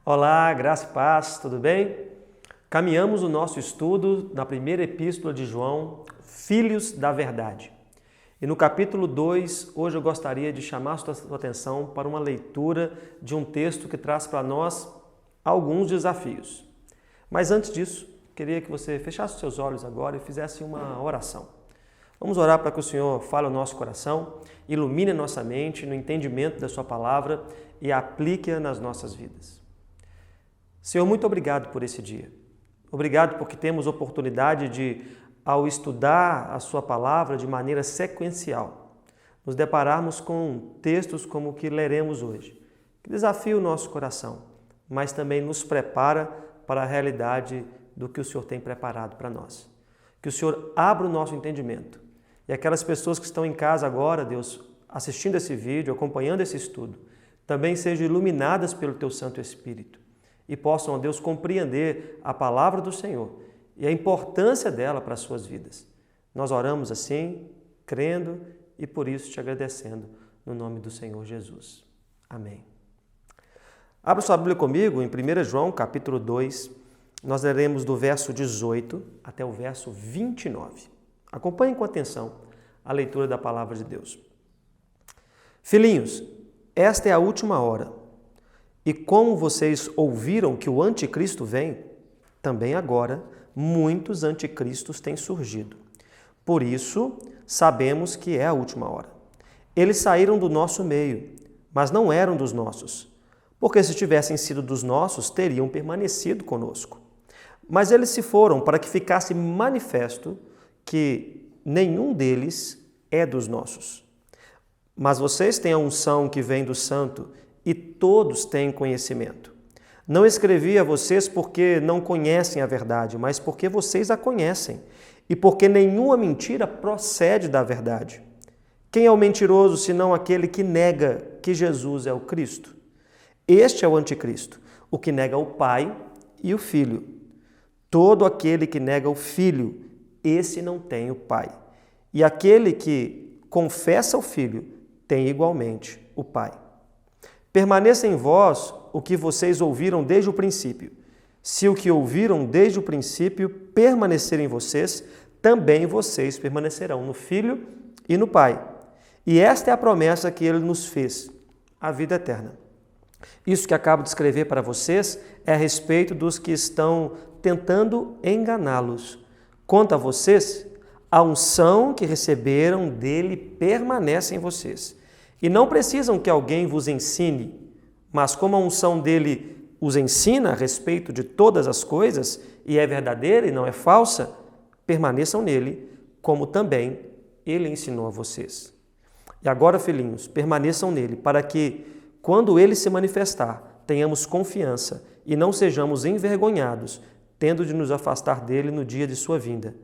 Olá, graça e paz, tudo bem? Caminhamos o nosso estudo na primeira epístola de João, Filhos da Verdade. E no capítulo 2, hoje eu gostaria de chamar a sua atenção para uma leitura de um texto que traz para nós alguns desafios. Mas antes disso, queria que você fechasse os seus olhos agora e fizesse uma oração. Vamos orar para que o Senhor fale ao nosso coração, ilumine a nossa mente no entendimento da sua palavra e aplique-a nas nossas vidas. Senhor, muito obrigado por esse dia. Obrigado porque temos oportunidade de, ao estudar a sua palavra de maneira sequencial, nos depararmos com textos como o que leremos hoje, que desafia o nosso coração, mas também nos prepara para a realidade do que o Senhor tem preparado para nós. Que o Senhor abra o nosso entendimento. E aquelas pessoas que estão em casa agora, Deus, assistindo esse vídeo, acompanhando esse estudo, também sejam iluminadas pelo Teu Santo Espírito e possam, ó Deus, compreender a palavra do Senhor e a importância dela para as suas vidas. Nós oramos assim, crendo e por isso te agradecendo, no nome do Senhor Jesus. Amém. Abra sua Bíblia comigo em 1 João, capítulo 2. Nós leremos do verso 18 até o verso 29. Acompanhem com atenção a leitura da palavra de Deus. Filhinhos, esta é a última hora. E como vocês ouviram que o anticristo vem, também agora muitos anticristos têm surgido. Por isso, sabemos que é a última hora. Eles saíram do nosso meio, mas não eram dos nossos, porque se tivessem sido dos nossos, teriam permanecido conosco. Mas eles se foram para que ficasse manifesto que nenhum deles é dos nossos. Mas vocês têm a unção que vem do Santo, e todos têm conhecimento. Não escrevi a vocês porque não conhecem a verdade, mas porque vocês a conhecem e porque nenhuma mentira procede da verdade. Quem é o mentiroso senão aquele que nega que Jesus é o Cristo? Este é o anticristo, o que nega o Pai e o Filho. Todo aquele que nega o Filho, esse não tem o Pai. E aquele que confessa o Filho tem igualmente o Pai. Permaneça em vós o que vocês ouviram desde o princípio. Se o que ouviram desde o princípio permanecer em vocês, também vocês permanecerão no Filho e no Pai. E esta é a promessa que Ele nos fez, a vida eterna. Isso que acabo de escrever para vocês é a respeito dos que estão tentando enganá-los. Quanto a vocês, a unção que receberam dele permanece em vocês. E não precisam que alguém vos ensine, mas como a unção dele os ensina a respeito de todas as coisas, e é verdadeira e não é falsa, permaneçam nele, como também ele ensinou a vocês. E agora, filhinhos, permaneçam nele, para que, quando ele se manifestar, tenhamos confiança e não sejamos envergonhados, tendo de nos afastar dele no dia de sua vinda.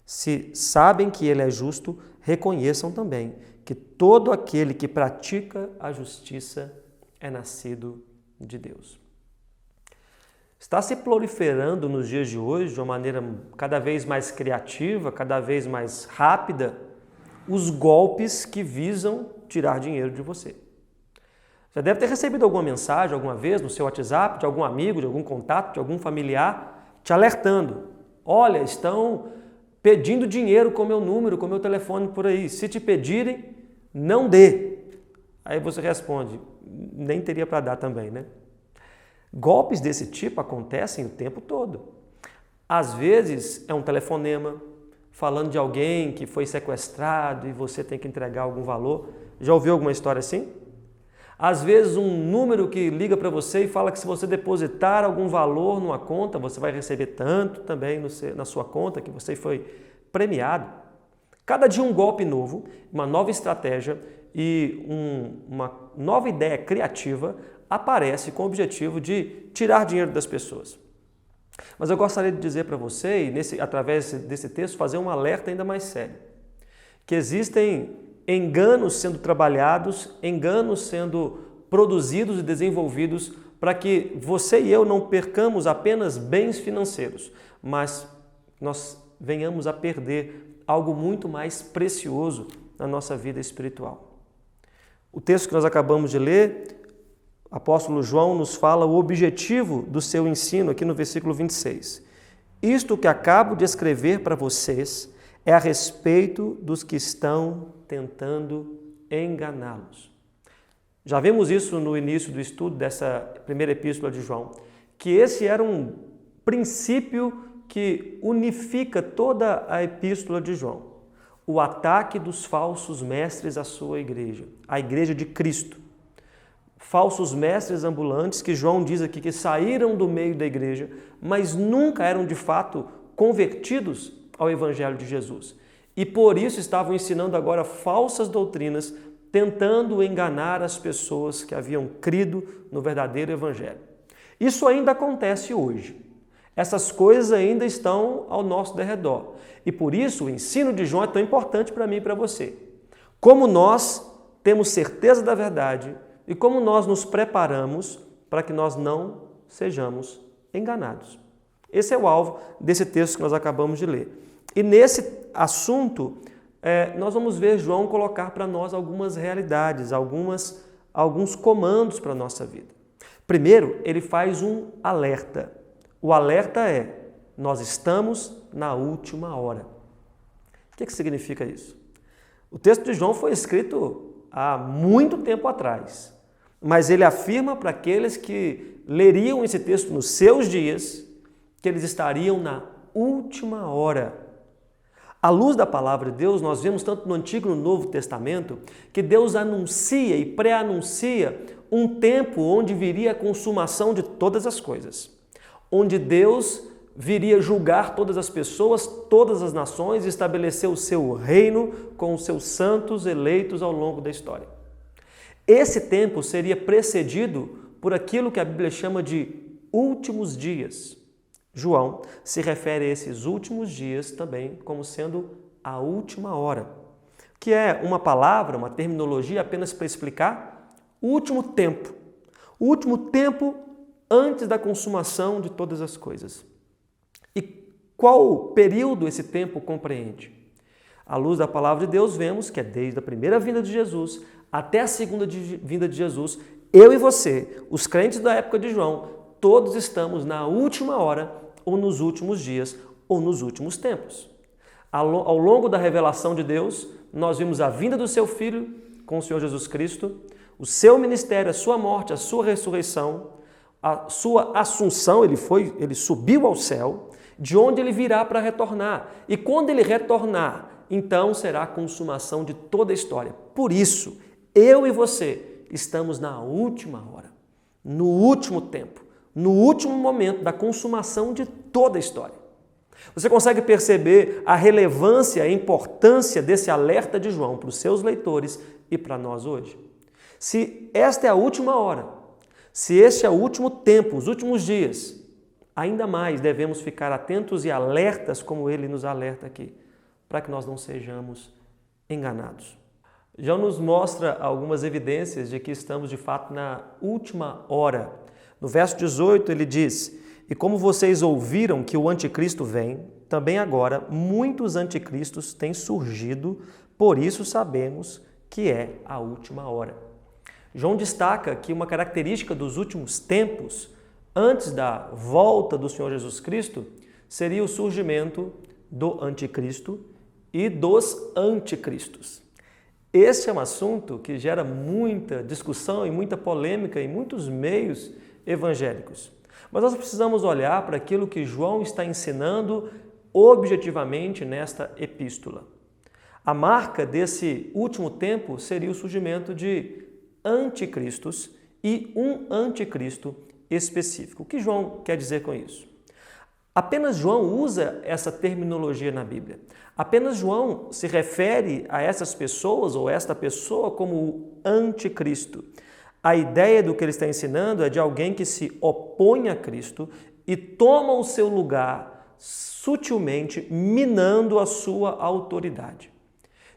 Se sabem que ele é justo, reconheçam também que todo aquele que pratica a justiça é nascido de Deus. Está se proliferando nos dias de hoje, de uma maneira cada vez mais criativa, cada vez mais rápida, os golpes que visam tirar dinheiro de você. Você deve ter recebido alguma mensagem alguma vez no seu WhatsApp, de algum amigo, de algum contato, de algum familiar, te alertando. Olha, estão pedindo dinheiro com meu número, com meu telefone por aí. Se te pedirem, não dê. Aí você responde, nem teria para dar também, né? Golpes desse tipo acontecem o tempo todo. Às vezes é um telefonema falando de alguém que foi sequestrado e você tem que entregar algum valor. Já ouviu alguma história assim? Às vezes um número que liga para você e fala que se você depositar algum valor numa conta, você vai receber tanto também na sua conta, que você foi premiado. Cada dia um golpe novo, uma nova estratégia e uma nova ideia criativa aparece com o objetivo de tirar dinheiro das pessoas. Mas eu gostaria de dizer para você, e através desse texto, fazer um alerta ainda mais sério, que existem enganos sendo trabalhados, enganos sendo produzidos e desenvolvidos para que você e eu não percamos apenas bens financeiros, mas nós venhamos a perder algo muito mais precioso na nossa vida espiritual. O texto que nós acabamos de ler, o apóstolo João nos fala o objetivo do seu ensino aqui no versículo 26. Isto que acabo de escrever para vocês é a respeito dos que estão tentando enganá-los. Já vimos isso no início do estudo dessa primeira epístola de João, que esse era um princípio que unifica toda a epístola de João. O ataque dos falsos mestres à sua igreja, a igreja de Cristo. Falsos mestres ambulantes que João diz aqui que saíram do meio da igreja, mas nunca eram de fato convertidos ao evangelho de Jesus. E por isso estavam ensinando agora falsas doutrinas, tentando enganar as pessoas que haviam crido no verdadeiro evangelho. Isso ainda acontece hoje. Essas coisas ainda estão ao nosso derredor. E por isso o ensino de João é tão importante para mim e para você. Como nós temos certeza da verdade e como nós nos preparamos para que nós não sejamos enganados. Esse é o alvo desse texto que nós acabamos de ler. E nesse assunto, nós vamos ver João colocar para nós algumas realidades, alguns comandos para a nossa vida. Primeiro, ele faz um alerta. O alerta é: nós estamos na última hora. O que significa isso? O texto de João foi escrito há muito tempo atrás, mas ele afirma para aqueles que leriam esse texto nos seus dias que eles estariam na última hora. À luz da palavra de Deus, nós vemos tanto no Antigo e no Novo Testamento que Deus anuncia e pré-anuncia um tempo onde viria a consumação de todas as coisas, onde Deus viria julgar todas as pessoas, todas as nações e estabelecer o seu reino com os seus santos eleitos ao longo da história. Esse tempo seria precedido por aquilo que a Bíblia chama de últimos dias. João se refere a esses últimos dias também como sendo a última hora, que é uma palavra, uma terminologia apenas para explicar o último tempo. O último tempo antes da consumação de todas as coisas. E qual período esse tempo compreende? À luz da palavra de Deus, vemos que é desde a primeira vinda de Jesus até a segunda vinda de Jesus, eu e você, os crentes da época de João, todos estamos na última hora, ou nos últimos dias, ou nos últimos tempos. Ao longo da revelação de Deus, nós vimos a vinda do seu Filho com o Senhor Jesus Cristo, o seu ministério, a sua morte, a sua ressurreição, a sua assunção, ele subiu ao céu, de onde ele virá para retornar. E quando ele retornar, então será a consumação de toda a história. Por isso, eu e você estamos na última hora, no último tempo, no último momento da consumação de toda a história. Você consegue perceber a relevância, a importância desse alerta de João para os seus leitores e para nós hoje? Se esta é a última hora, se este é o último tempo, os últimos dias, ainda mais devemos ficar atentos e alertas como ele nos alerta aqui, para que nós não sejamos enganados. João nos mostra algumas evidências de que estamos de fato na última hora. No verso 18 ele diz: "E como vocês ouviram que o anticristo vem, também agora muitos anticristos têm surgido, por isso sabemos que é a última hora." João destaca que uma característica dos últimos tempos, antes da volta do Senhor Jesus Cristo, seria o surgimento do anticristo e dos anticristos. Este é um assunto que gera muita discussão e muita polêmica em muitos meios evangélicos. Mas nós precisamos olhar para aquilo que João está ensinando objetivamente nesta epístola. A marca desse último tempo seria o surgimento de anticristos e um anticristo específico. O que João quer dizer com isso? Apenas João usa essa terminologia na Bíblia. Apenas João se refere a essas pessoas ou esta pessoa como o anticristo. A ideia do que ele está ensinando é de alguém que se opõe a Cristo e toma o seu lugar sutilmente, minando a sua autoridade.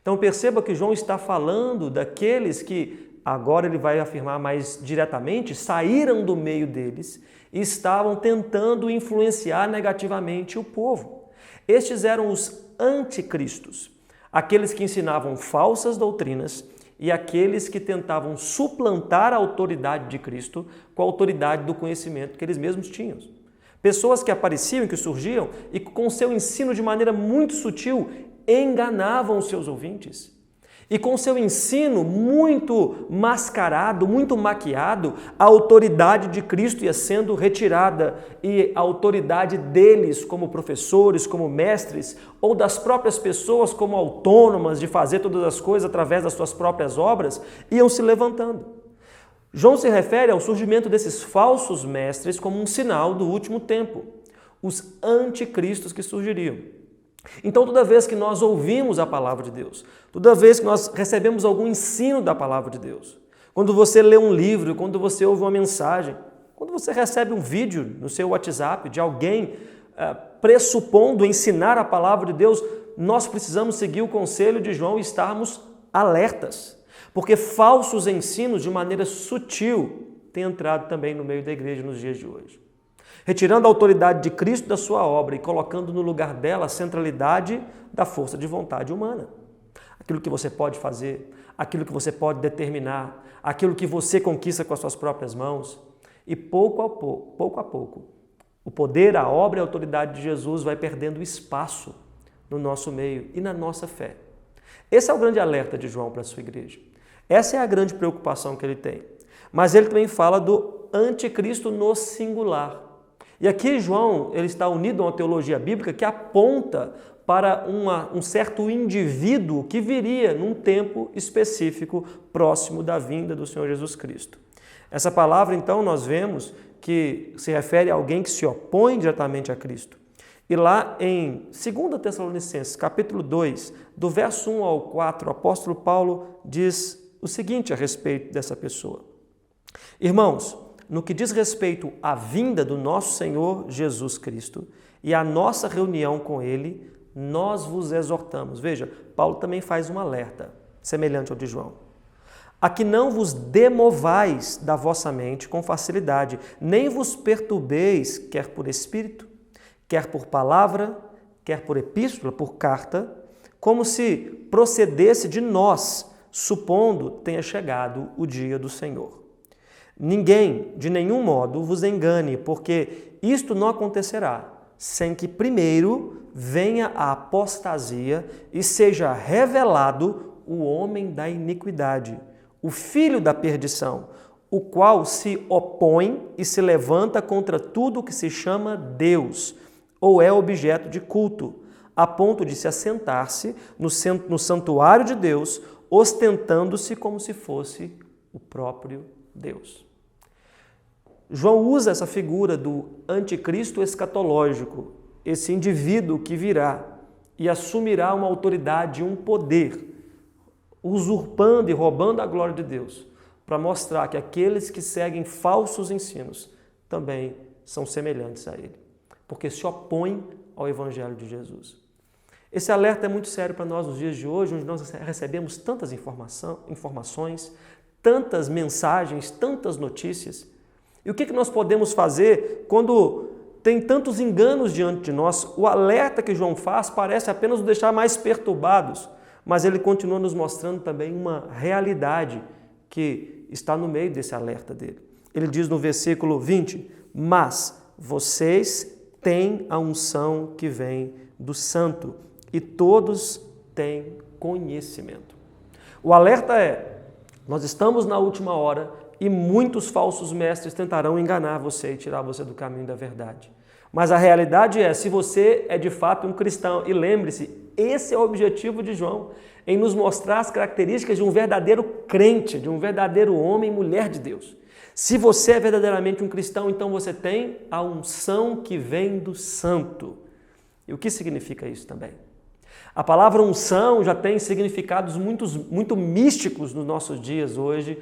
Então perceba que João está falando daqueles que, agora ele vai afirmar mais diretamente, saíram do meio deles e estavam tentando influenciar negativamente o povo. Estes eram os anticristos, aqueles que ensinavam falsas doutrinas e aqueles que tentavam suplantar a autoridade de Cristo com a autoridade do conhecimento que eles mesmos tinham. Pessoas que apareciam e que surgiam e com seu ensino de maneira muito sutil enganavam os seus ouvintes. E com seu ensino muito mascarado, muito maquiado, a autoridade de Cristo ia sendo retirada e a autoridade deles como professores, como mestres, ou das próprias pessoas como autônomas de fazer todas as coisas através das suas próprias obras, iam se levantando. João se refere ao surgimento desses falsos mestres como um sinal do último tempo, os anticristos que surgiriam. Então, toda vez que nós ouvimos a palavra de Deus, toda vez que nós recebemos algum ensino da palavra de Deus, quando você lê um livro, quando você ouve uma mensagem, quando você recebe um vídeo no seu WhatsApp de alguém pressupondo ensinar a palavra de Deus, nós precisamos seguir o conselho de João e estarmos alertas, porque falsos ensinos de maneira sutil têm entrado também no meio da igreja nos dias de hoje. Retirando a autoridade de Cristo da sua obra e colocando no lugar dela a centralidade da força de vontade humana. Aquilo que você pode fazer, aquilo que você pode determinar, aquilo que você conquista com as suas próprias mãos. E pouco a pouco, o poder, a obra e a autoridade de Jesus vai perdendo espaço no nosso meio e na nossa fé. Esse é o grande alerta de João para a sua igreja. Essa é a grande preocupação que ele tem. Mas ele também fala do anticristo no singular. E aqui João ele está unido a uma teologia bíblica que aponta para um certo indivíduo que viria num tempo específico próximo da vinda do Senhor Jesus Cristo. Essa palavra, então, nós vemos que se refere a alguém que se opõe diretamente a Cristo. E lá em 2 Tessalonicenses, capítulo 2, do verso 1 ao 4, o apóstolo Paulo diz o seguinte a respeito dessa pessoa. Irmãos, no que diz respeito à vinda do nosso Senhor Jesus Cristo e à nossa reunião com Ele, nós vos exortamos. Veja, Paulo também faz um alerta, semelhante ao de João. A que não vos demovais da vossa mente com facilidade, nem vos perturbeis, quer por espírito, quer por palavra, quer por epístola, por carta, como se procedesse de nós, supondo tenha chegado o dia do Senhor. Ninguém, de nenhum modo, vos engane, porque isto não acontecerá, sem que primeiro venha a apostasia e seja revelado o homem da iniquidade, o filho da perdição, o qual se opõe e se levanta contra tudo que se chama Deus, ou é objeto de culto, a ponto de se assentar-se no santuário de Deus, ostentando-se como se fosse o próprio Deus. João usa essa figura do anticristo escatológico, esse indivíduo que virá e assumirá uma autoridade, um poder, usurpando e roubando a glória de Deus, para mostrar que aqueles que seguem falsos ensinos também são semelhantes a ele, porque se opõem ao Evangelho de Jesus. Esse alerta é muito sério para nós nos dias de hoje, onde nós recebemos tantas informações, tantas mensagens, tantas notícias. E o que nós podemos fazer quando tem tantos enganos diante de nós? O alerta que João faz parece apenas nos deixar mais perturbados, mas ele continua nos mostrando também uma realidade que está no meio desse alerta dele. Ele diz no versículo 20, mas vocês têm a unção que vem do Santo e todos têm conhecimento. O alerta é, nós estamos na última hora e muitos falsos mestres tentarão enganar você e tirar você do caminho da verdade. Mas a realidade é, se você é de fato um cristão, e lembre-se, esse é o objetivo de João, em nos mostrar as características de um verdadeiro crente, de um verdadeiro homem e mulher de Deus. Se você é verdadeiramente um cristão, então você tem a unção que vem do Santo. E o que significa isso também? A palavra unção já tem significados muito místicos nos nossos dias hoje,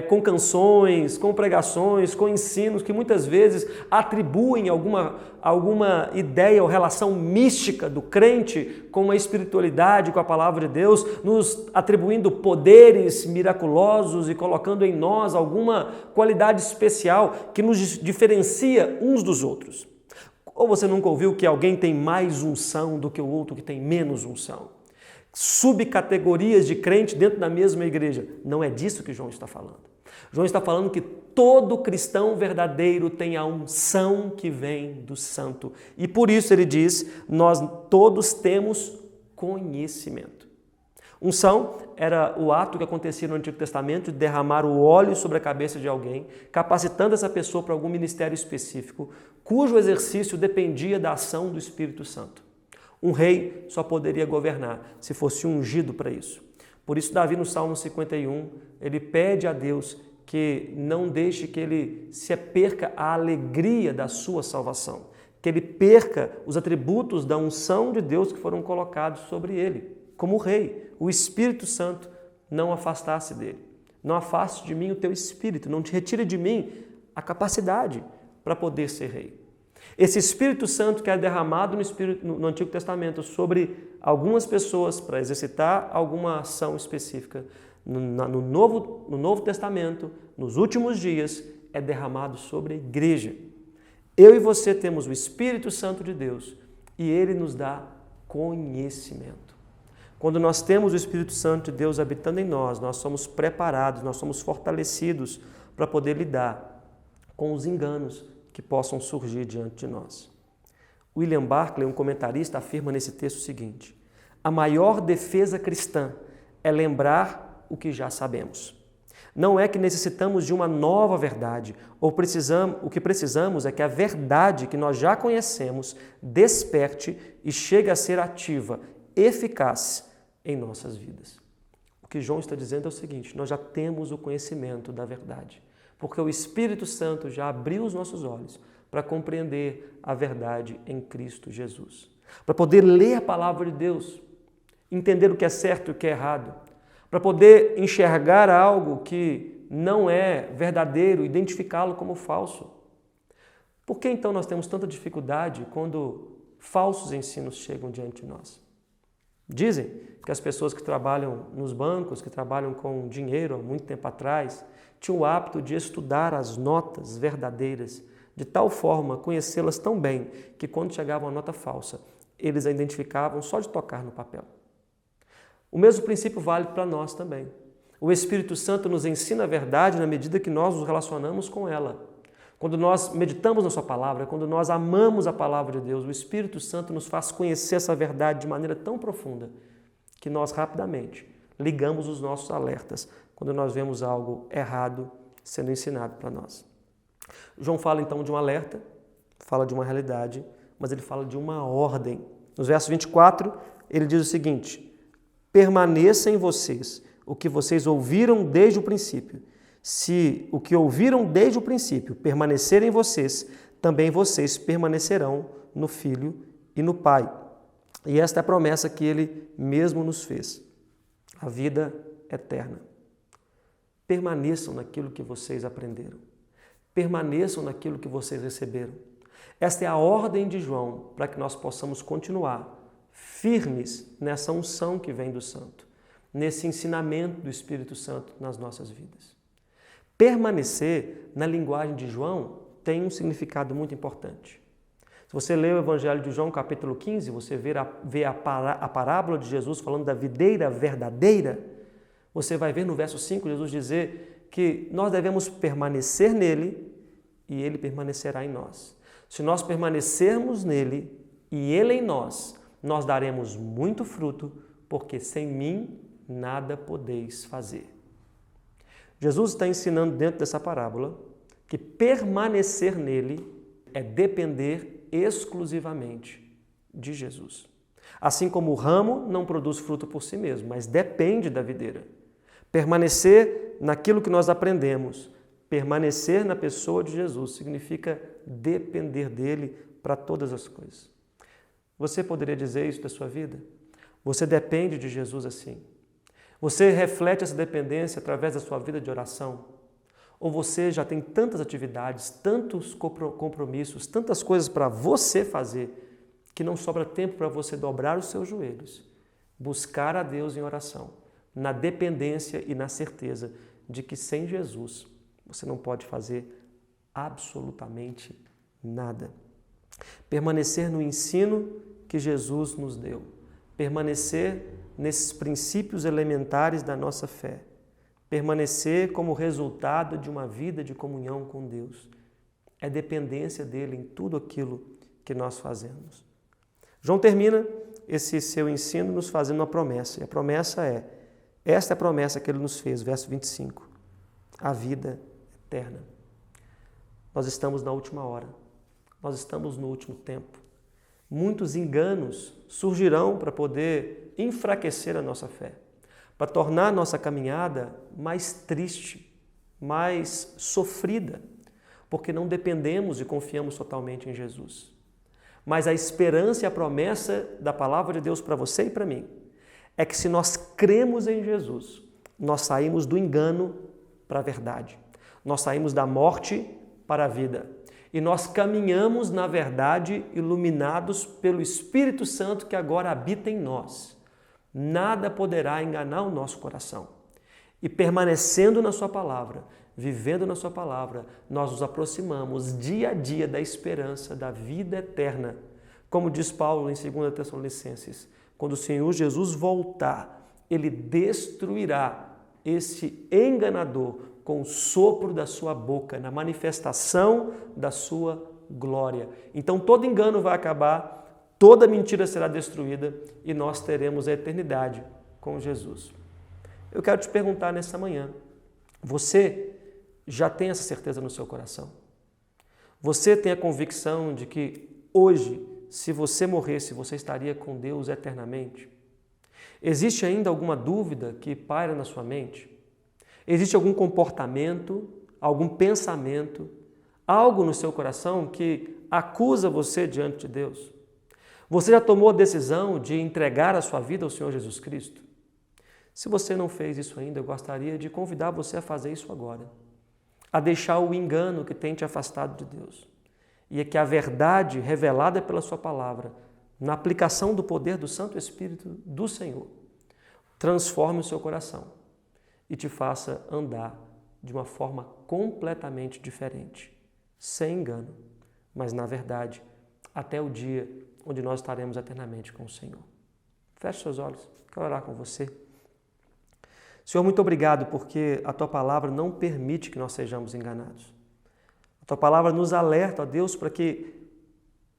com canções, com pregações, com ensinos que muitas vezes atribuem alguma ideia ou relação mística do crente com a espiritualidade, com a palavra de Deus, nos atribuindo poderes miraculosos e colocando em nós alguma qualidade especial que nos diferencia uns dos outros. Ou você nunca ouviu que alguém tem mais unção do que o outro que tem menos unção? Subcategorias de crente dentro da mesma igreja. Não é disso que João está falando. João está falando que todo cristão verdadeiro tem a unção que vem do Santo. E por isso ele diz, nós todos temos conhecimento. Unção era o ato que acontecia no Antigo Testamento de derramar o óleo sobre a cabeça de alguém, capacitando essa pessoa para algum ministério específico, cujo exercício dependia da ação do Espírito Santo. Um rei só poderia governar se fosse ungido para isso. Por isso, Davi, no Salmo 51, ele pede a Deus que não deixe que ele se perca a alegria da sua salvação, que ele perca os atributos da unção de Deus que foram colocados sobre ele. Como rei, o Espírito Santo não afastasse dele. Não afaste de mim o teu Espírito, não te retire de mim a para poder ser rei. Esse Espírito Santo que é derramado no Antigo Testamento sobre algumas pessoas para exercitar alguma ação específica, no Novo Testamento, nos últimos dias, é derramado sobre a igreja. Eu e você temos o Espírito Santo de Deus e ele nos dá conhecimento. Quando nós temos o Espírito Santo de Deus habitando em nós, nós somos preparados, nós somos fortalecidos para poder lidar com os enganos que possam surgir diante de nós. William Barclay, um comentarista, afirma nesse texto o seguinte: a maior defesa cristã é lembrar o que já sabemos. Não é que necessitamos de uma nova verdade, o que precisamos é que a verdade que nós já conhecemos desperte e chegue a ser ativa, eficaz em nossas vidas. O que João está dizendo é o seguinte: nós já temos o conhecimento da verdade, porque o Espírito Santo já abriu os nossos olhos para compreender a verdade em Cristo Jesus, para poder ler a palavra de Deus, entender o que é certo e o que é errado, para poder enxergar algo que não é verdadeiro, identificá-lo como falso. Por que então nós temos tanta dificuldade quando falsos ensinos chegam diante de nós? Dizem que as pessoas que trabalham nos bancos, que trabalham com dinheiro há muito tempo atrás, tinham o hábito de estudar as notas verdadeiras, de tal forma conhecê-las tão bem, que quando chegava uma nota falsa, eles a identificavam só de tocar no papel. O mesmo princípio vale para nós também. O Espírito Santo nos ensina a verdade na medida que nós nos relacionamos com ela. Quando nós meditamos na sua palavra, quando nós amamos a palavra de Deus, o Espírito Santo nos faz conhecer essa verdade de maneira tão profunda que nós rapidamente ligamos os nossos alertas quando nós vemos algo errado sendo ensinado para nós. João fala então de um alerta, fala de uma realidade, mas ele fala de uma ordem. Nos versos 24, ele diz o seguinte: permaneça em vocês o que vocês ouviram desde o princípio. Se o que ouviram desde o princípio permanecer em vocês, também vocês permanecerão no Filho e no Pai. E esta é a promessa que ele mesmo nos fez, a vida eterna. Permaneçam naquilo que vocês aprenderam. Permaneçam naquilo que vocês receberam. Esta é a ordem de João para que nós possamos continuar firmes nessa unção que vem do Santo, nesse ensinamento do Espírito Santo nas nossas vidas. Permanecer, na linguagem de João, tem um significado muito importante. Se você ler o Evangelho de João, capítulo 15, você vê a parábola de Jesus falando da videira verdadeira, você vai ver no verso 5 Jesus dizer que nós devemos permanecer nele e ele permanecerá em nós. Se nós permanecermos nele e ele em nós, nós daremos muito fruto, porque sem mim nada podeis fazer. Jesus está ensinando dentro dessa parábola que permanecer nele é depender exclusivamente de Jesus. Assim como o ramo não produz fruto por si mesmo, mas depende da videira. Permanecer naquilo que nós aprendemos, permanecer na pessoa de Jesus, significa depender dele para todas as coisas. Você poderia dizer isso da sua vida? Você depende de Jesus assim? Você reflete essa dependência através da sua vida de oração? Ou você já tem tantas atividades, tantos compromissos, tantas coisas para você fazer, que não sobra tempo para você dobrar os seus joelhos, buscar a Deus em oração, na dependência e na certeza de que sem Jesus você não pode fazer absolutamente nada. Permanecer no ensino que Jesus nos deu. Permanecer nesses princípios elementares da nossa fé. Permanecer como resultado de uma vida de comunhão com Deus. É dependência dele em tudo aquilo que nós fazemos. João termina esse seu ensino nos fazendo uma promessa. E a promessa esta é a promessa que ele nos fez, verso 25. A vida eterna. Nós estamos na última hora. Nós estamos no último tempo. Muitos enganos surgirão para poder enfraquecer a nossa fé, para tornar a nossa caminhada mais triste, mais sofrida, porque não dependemos e confiamos totalmente em Jesus. Mas a esperança e a promessa da palavra de Deus para você e para mim é que se nós cremos em Jesus, nós saímos do engano para a verdade. Nós saímos da morte para a vida. E nós caminhamos na verdade iluminados pelo Espírito Santo que agora habita em nós. Nada poderá enganar o nosso coração. E permanecendo na sua palavra, vivendo na sua palavra, nós nos aproximamos dia a dia da esperança, da vida eterna. Como diz Paulo em 2 Tessalonicenses, quando o Senhor Jesus voltar, Ele destruirá esse enganador com o sopro da sua boca, na manifestação da sua glória. Então todo engano vai acabar, toda mentira será destruída e nós teremos a eternidade com Jesus. Eu quero te perguntar nessa manhã, você já tem essa certeza no seu coração? Você tem a convicção de que hoje, se você morresse, você estaria com Deus eternamente? Existe ainda alguma dúvida que paira na sua mente? Existe algum comportamento, algum pensamento, algo no seu coração que acusa você diante de Deus? Você já tomou a decisão de entregar a sua vida ao Senhor Jesus Cristo? Se você não fez isso ainda, eu gostaria de convidar você a fazer isso agora. A deixar o engano que tem te afastado de Deus. E é que a verdade revelada pela sua palavra, na aplicação do poder do Santo Espírito do Senhor, transforme o seu coração e te faça andar de uma forma completamente diferente, sem engano, mas na verdade, até o dia onde nós estaremos eternamente com o Senhor. Feche seus olhos, quero orar com você. Senhor, muito obrigado porque a Tua palavra não permite que nós sejamos enganados. A Tua palavra nos alerta, ó Deus, para que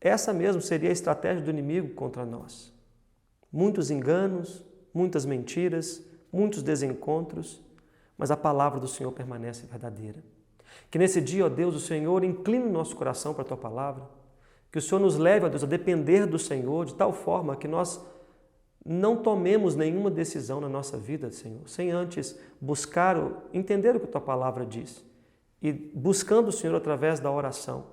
essa mesmo seria a estratégia do inimigo contra nós. Muitos enganos, muitas mentiras, muitos desencontros, mas a palavra do Senhor permanece verdadeira. Que nesse dia, ó Deus, o Senhor incline o nosso coração para a Tua palavra, que o Senhor nos leve, ó Deus, a depender do Senhor de tal forma que nós não tomemos nenhuma decisão na nossa vida, Senhor, sem antes buscar, entender o que a Tua palavra diz e buscando o Senhor através da oração.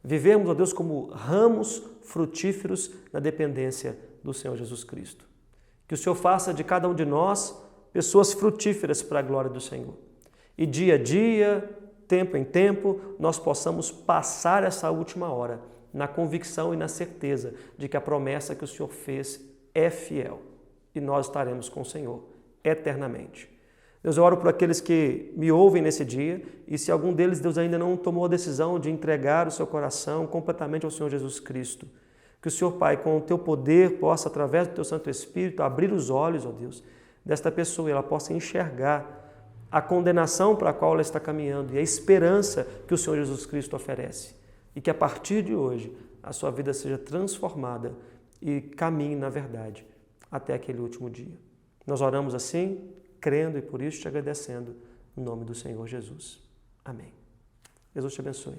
Vivermos, ó Deus, como ramos frutíferos na dependência do Senhor Jesus Cristo. Que o Senhor faça de cada um de nós pessoas frutíferas para a glória do Senhor. E dia a dia, tempo em tempo, nós possamos passar essa última hora na convicção e na certeza de que a promessa que o Senhor fez é fiel e nós estaremos com o Senhor eternamente. Deus, eu oro por aqueles que me ouvem nesse dia e se algum deles, Deus, ainda não tomou a decisão de entregar o seu coração completamente ao Senhor Jesus Cristo, que o Senhor, Pai, com o Teu poder, possa, através do Teu Santo Espírito, abrir os olhos, ó Deus, desta pessoa e ela possa enxergar a condenação para a qual ela está caminhando e a esperança que o Senhor Jesus Cristo oferece. E que a partir de hoje a sua vida seja transformada e caminhe na verdade até aquele último dia. Nós oramos assim, crendo e por isso te agradecendo, no nome do Senhor Jesus. Amém. Jesus te abençoe.